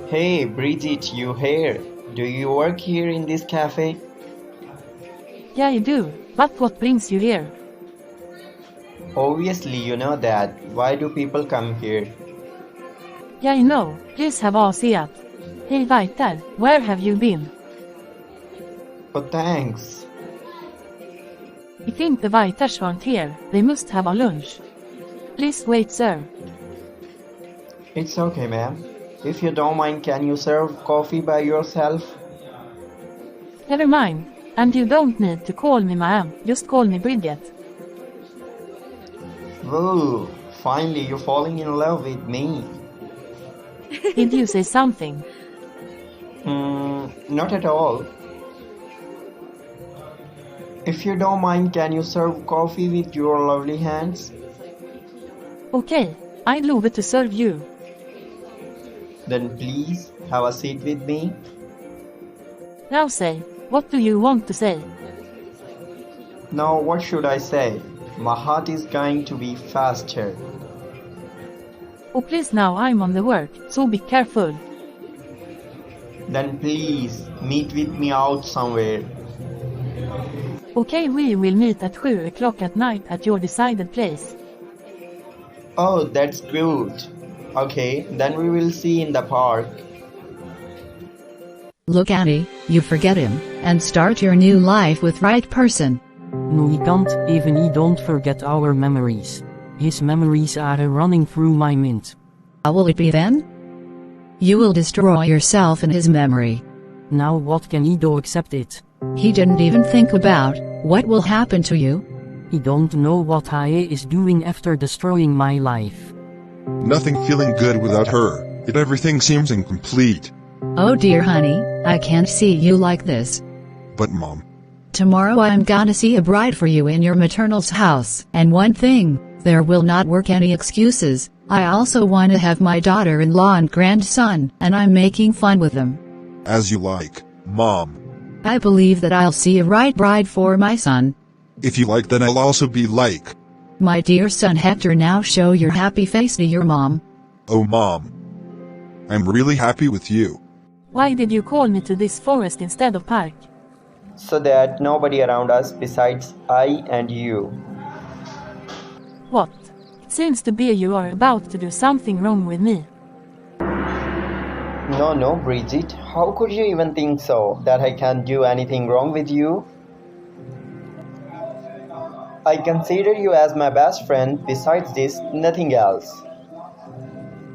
Hey, Bridget, you here? Do you work here in this cafe? Yeah, I do. But what brings you here? Obviously, you know that. Why do people come here? Yeah, I know. Please have a seat. Hey Viter, where have you been? Oh, thanks. I think the Viters aren't here. They must have a lunch. Please wait, sir. It's okay, ma'am. If you don't mind, can you serve coffee by yourself? Never mind. And you don't need to call me ma'am. Just call me Bridget. Whoa, finally you're falling in love with me. Did you say something? Not at all. If you don't mind, can you serve coffee with your lovely hands? Okay, I'd love to serve you. Then please have a seat with me. Now say, what do you want to say? Now what should I say? My heart is going to be faster. Oh please, now I'm on the work, so be careful. Then please meet with me out somewhere. Okay, we will meet at 7 o'clock at night at your decided place. Oh, that's good. Okay, then we will see in the park. Look Annie, you forget him, and start your new life with right person. No, he can't, even he don't forget our memories. His memories are running through my mind. How will it be then? You will destroy yourself in his memory. Now what can he do except it? He didn't even think about what will happen to you. He don't know what I is doing after destroying my life. Nothing feeling good without her. Everything seems incomplete. Oh dear honey, I can't see you like this. But mom, Tomorrow I'm gonna see a bride for you in your maternal's house. And one thing, there will not work any excuses. I also wanna have my daughter-in-law and grandson, and I'm making fun with them. as you like, mom. I believe that I'll see a right bride for my son. If you like, then I'll also be like. My dear son Hector, now show your happy face to your mom. Oh mom, I'm really happy with you. Why did you call me to this forest instead of park? So that nobody around us besides I and you. What? It seems to be you are about to do something wrong with me. No, Bridget. How could you even think so? That I can't do anything wrong with you? I consider you as my best friend. Besides this, nothing else.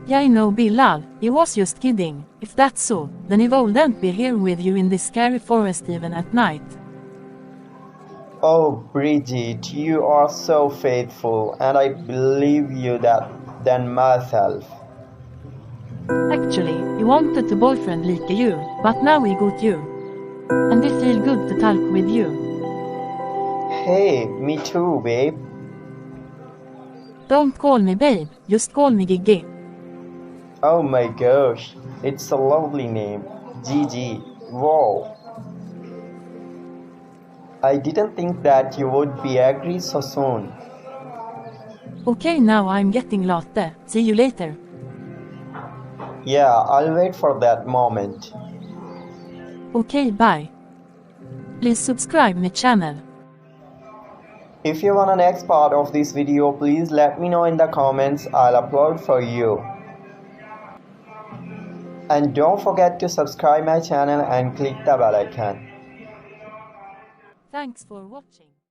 Yeah, I know, Bilal. I was just kidding. If that's so, then I wouldn't be here with you in this scary forest even at night. Oh, Bridget, you are so faithful, and I believe you than myself. Actually, I wanted to boyfriend like you, but now I got you. And it feel good to talk with you. Hey, me too, babe. Don't call me babe, just call me Gigi. Oh my gosh, it's a lovely name. Gigi. Wow. I didn't think that you would be agree so soon. Okay, now I'm getting latte. See you later. Yeah, I'll wait for that moment. Okay, bye. Please subscribe my channel. If you want the next part of this video, please let me know in the comments. I'll upload for you. And don't forget to subscribe my channel and click the bell icon. Thanks for watching.